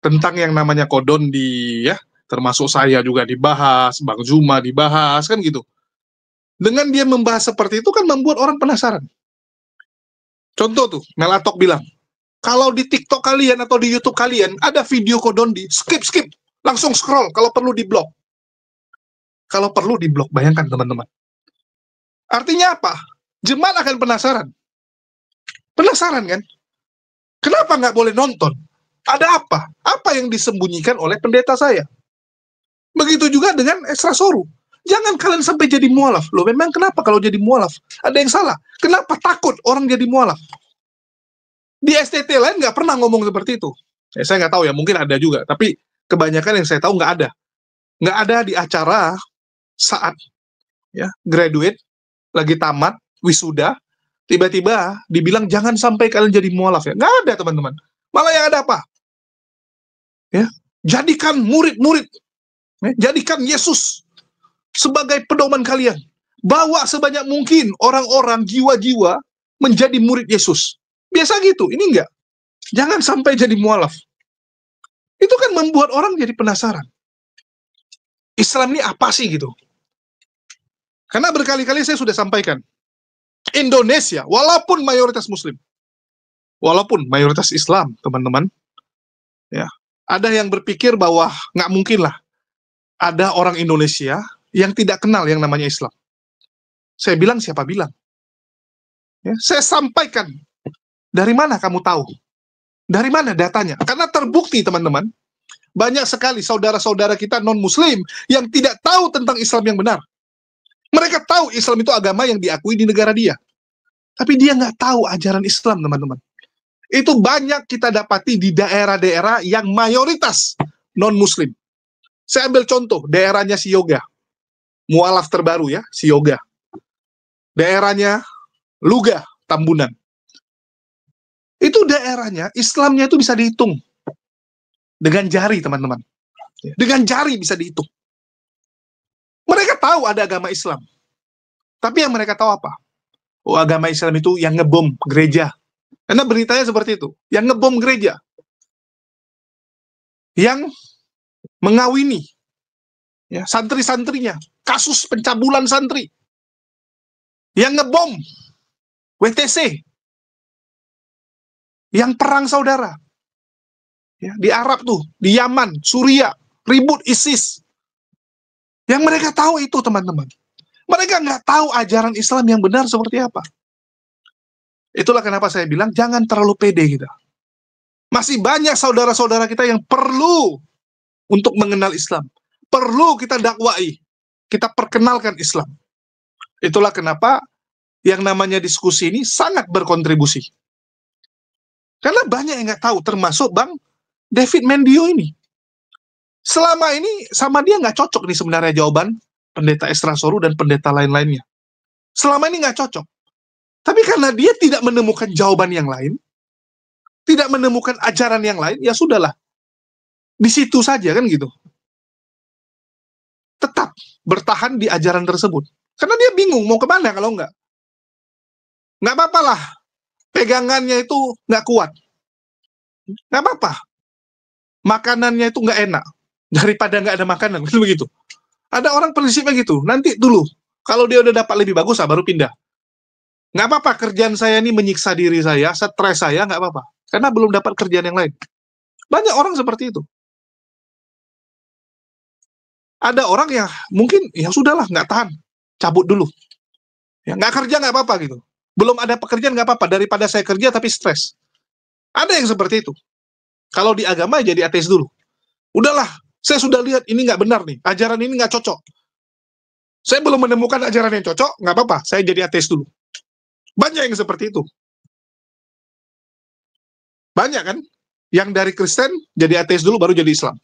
tentang yang namanya Kodondi ya, termasuk saya juga dibahas, Bang Zuma dibahas, kan gitu. Dengan dia membahas seperti itu kan membuat orang penasaran. Contoh tuh, Melatok bilang, kalau di TikTok kalian atau di YouTube kalian ada video Kodondi, skip, langsung scroll, kalau perlu di blok. Kalau perlu di blok, bayangkan teman-teman. Artinya apa? Jemaat akan penasaran. Penasaran kan? Kenapa nggak boleh nonton? Ada apa? Apa yang disembunyikan oleh pendeta saya? Begitu juga dengan Esrasoru. Jangan kalian sampai jadi mualaf. Loh, memang kenapa kalau jadi mualaf? Ada yang salah. Kenapa takut orang jadi mualaf? Di STT lain nggak pernah ngomong seperti itu. Saya nggak tahu ya, mungkin ada juga. Tapi kebanyakan yang saya tahu nggak ada. Nggak ada di acara saat ya graduate, lagi tamat, wisuda, tiba-tiba dibilang jangan sampai kalian jadi mualaf ya. Nggak ada, teman-teman. Malah yang ada apa? Ya, jadikan murid-murid. Ya, jadikan Yesus sebagai pedoman kalian. Bawa sebanyak mungkin orang-orang, jiwa-jiwa menjadi murid Yesus. Biasa gitu, ini enggak. Jangan sampai jadi mualaf. Itu kan membuat orang jadi penasaran. Islam ini apa sih gitu? Karena berkali-kali saya sudah sampaikan, Indonesia, walaupun mayoritas Muslim, walaupun mayoritas Islam, teman-teman, ya, ada yang berpikir bahwa nggak mungkin lah ada orang Indonesia yang tidak kenal yang namanya Islam. Saya bilang, siapa bilang? Ya, saya sampaikan, dari mana kamu tahu? Dari mana datanya? Karena terbukti, teman-teman, banyak sekali saudara-saudara kita non-Muslim yang tidak tahu tentang Islam yang benar. Mereka tahu Islam itu agama yang diakui di negara dia. Tapi dia nggak tahu ajaran Islam, teman-teman. Itu banyak kita dapati di daerah-daerah yang mayoritas non-Muslim. Saya ambil contoh, daerahnya si Yoga. Mualaf terbaru ya, si Yoga. Daerahnya Luga, Tambunan. Itu daerahnya, Islamnya itu bisa dihitung. Dengan jari, teman-teman. Dengan jari bisa dihitung. Mereka tahu ada agama Islam. Tapi yang mereka tahu apa? Oh, agama Islam itu yang ngebom gereja. Karena beritanya seperti itu. Yang ngebom gereja. Yang mengawini ya, santri-santrinya. Kasus pencabulan santri. Yang ngebom WTC. Yang perang saudara. Ya, di Arab tuh, di Yaman, Suriah, ribut ISIS. Yang mereka tahu itu, teman-teman. Mereka nggak tahu ajaran Islam yang benar seperti apa. Itulah kenapa saya bilang, jangan terlalu pede kita. Masih banyak saudara-saudara kita yang perlu untuk mengenal Islam. Perlu kita dakwai. Kita perkenalkan Islam. Itulah kenapa yang namanya diskusi ini sangat berkontribusi. Karena banyak yang nggak tahu, termasuk Bang David Mendio ini. Selama ini sama dia nggak cocok nih sebenarnya jawaban pendeta Esrasoru dan pendeta lain-lainnya. Selama ini nggak cocok. Tapi karena dia tidak menemukan jawaban yang lain, tidak menemukan ajaran yang lain, ya sudahlah. Di situ saja kan gitu. Tetap bertahan di ajaran tersebut. Karena dia bingung mau kemana kalau nggak. Nggak apa-apa lah. Pegangannya itu nggak kuat. Nggak apa-apa. Makanannya itu nggak enak. Daripada nggak ada makanan. Begitu. Ada orang prinsipnya gitu. Nanti dulu. Kalau dia udah dapat lebih bagus, baru pindah. Nggak apa-apa. Kerjaan saya ini menyiksa diri saya, stres saya, nggak apa-apa. Karena belum dapat kerjaan yang lain. Banyak orang seperti itu. Ada orang yang mungkin, ya sudahlah, nggak tahan. Cabut dulu. Ya, nggak kerja nggak apa-apa gitu. Belum ada pekerjaan nggak apa-apa. Daripada saya kerja tapi stres. Ada yang seperti itu. Kalau di agama jadi ateis dulu. Udahlah, saya sudah lihat ini nggak benar nih. Ajaran ini nggak cocok. Saya belum menemukan ajaran yang cocok, nggak apa-apa. Saya jadi ateis dulu. Banyak yang seperti itu. Banyak kan? Yang dari Kristen jadi ateis dulu baru jadi Islam.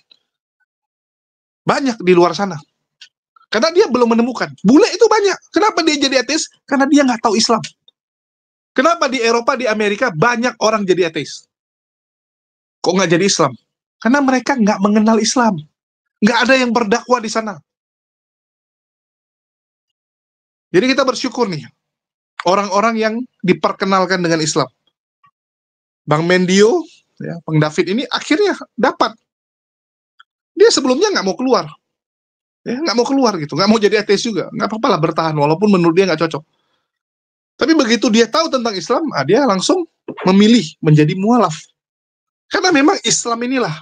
Banyak di luar sana. Karena dia belum menemukan. Bule itu banyak. Kenapa dia jadi ateis? Karena dia nggak tahu Islam. Kenapa di Eropa, di Amerika banyak orang jadi ateis? Kok nggak jadi Islam? Karena mereka nggak mengenal Islam. Nggak ada yang berdakwah di sana. Jadi kita bersyukur nih. Orang-orang yang diperkenalkan dengan Islam. Bang Mendio, ya, Bang David ini akhirnya dapat. Dia sebelumnya nggak mau keluar. Ya, nggak mau keluar gitu. Nggak mau jadi ateis juga. Nggak apa-apa lah bertahan. Walaupun menurut dia nggak cocok. Tapi begitu dia tahu tentang Islam, dia langsung memilih menjadi mualaf. Karena memang Islam inilah.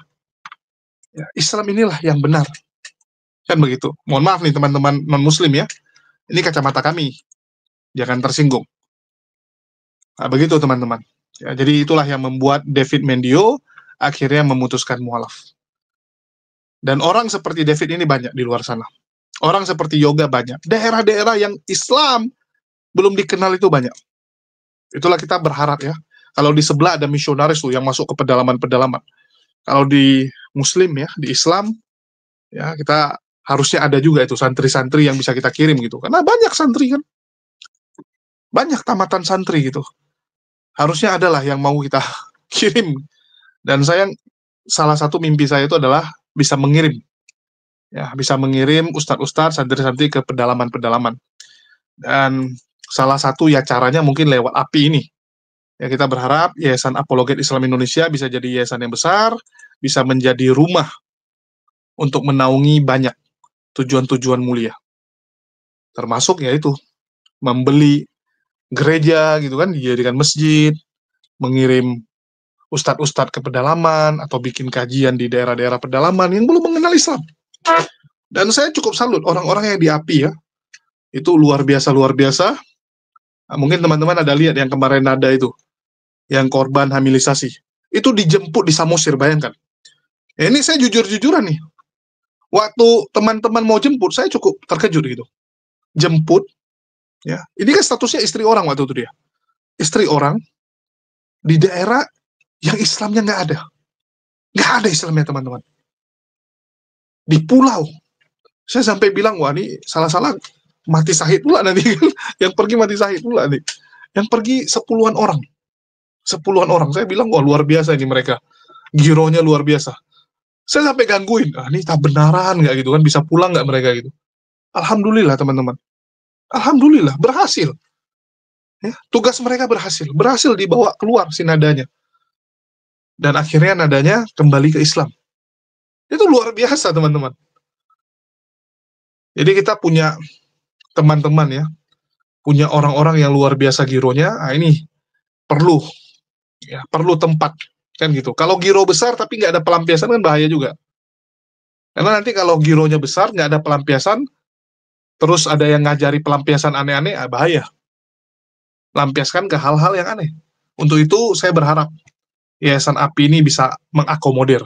Ya, Islam inilah yang benar. Kan begitu. Mohon maaf nih teman-teman non-muslim ya. Ini kacamata kami. Jangan tersinggung. Nah, begitu teman-teman. Ya, jadi itulah yang membuat David Mendio akhirnya memutuskan mualaf. Dan orang seperti David ini banyak di luar sana. Orang seperti Yoga banyak. Daerah-daerah yang Islam belum dikenal itu banyak. Itulah kita berharap ya. Kalau di sebelah ada misionaris tuh yang masuk ke pedalaman-pedalaman. Kalau di Muslim ya, di Islam, ya kita harusnya ada juga itu santri-santri yang bisa kita kirim gitu. Karena banyak santri kan. Banyak tamatan santri gitu. Harusnya adalah yang mau kita kirim. Dan salah satu mimpi saya itu adalah bisa mengirim. Ya, bisa mengirim ustadz-ustadz, santri-santri ke pedalaman-pedalaman. Dan salah satu ya caranya mungkin lewat API ini. Ya, kita berharap Yayasan Apologet Islam Indonesia bisa jadi yayasan yang besar, bisa menjadi rumah untuk menaungi banyak tujuan-tujuan mulia. Termasuk yaitu membeli gereja gitu kan, dijadikan masjid, mengirim ustadz-ustadz ke pedalaman, atau bikin kajian di daerah-daerah pedalaman yang belum mengenal Islam. Dan saya cukup salut orang-orang yang di API ya, itu luar biasa. Nah, mungkin teman-teman ada lihat yang kemarin ada itu, yang korban hamilisasi, itu dijemput di Samosir, bayangkan. Ya, ini saya jujur-jujuran nih, waktu teman-teman mau jemput, saya cukup terkejut gitu. Jemput, ya, ini kan statusnya istri orang waktu itu dia, istri orang di daerah yang Islamnya nggak ada Islamnya teman-teman, di pulau. Saya sampai bilang, wah ini salah-salah mati syahid pula nanti yang pergi mati syahid pula nih, yang pergi 10-an orang. Saya bilang, wah luar biasa ini mereka, gironya luar biasa. Saya sampai gangguin, ini tak benaran nggak gitu kan, bisa pulang nggak mereka gitu. Alhamdulillah teman-teman, alhamdulillah berhasil. Ya, tugas mereka berhasil dibawa keluar si nadanya. Dan akhirnya nadanya kembali ke Islam. Itu luar biasa teman-teman. Jadi kita punya teman-teman ya, punya orang-orang yang luar biasa gironya. Nah, ini perlu tempat kan gitu. Kalau giro besar tapi nggak ada pelampiasan kan bahaya juga. Karena nanti kalau gironya besar nggak ada pelampiasan, terus ada yang ngajari pelampiasan aneh-aneh, bahaya. Lampiaskan ke hal-hal yang aneh. Untuk itu saya berharap Yayasan API ini bisa mengakomodir,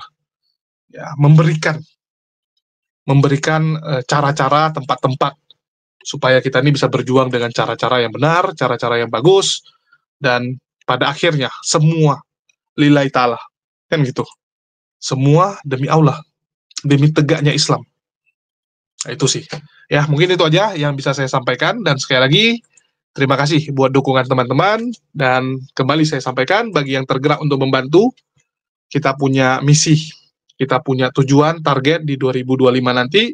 ya, memberikan cara-cara, tempat-tempat supaya kita ini bisa berjuang dengan cara-cara yang benar, cara-cara yang bagus, dan pada akhirnya semua lillahi ta'ala, kan gitu. Semua demi Allah, demi tegaknya Islam. Nah, itu sih. Ya, mungkin itu aja yang bisa saya sampaikan, dan sekali lagi terima kasih buat dukungan teman-teman, dan kembali saya sampaikan bagi yang tergerak untuk membantu, kita punya misi, kita punya tujuan, target di 2025 nanti,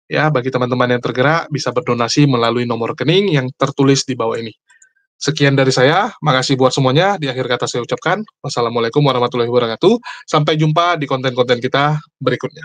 ya, bagi teman-teman yang tergerak bisa berdonasi melalui nomor rekening yang tertulis di bawah ini. Sekian dari saya, makasih buat semuanya. Di akhir kata saya ucapkan, wassalamualaikum warahmatullahi wabarakatuh. Sampai jumpa di konten-konten kita berikutnya.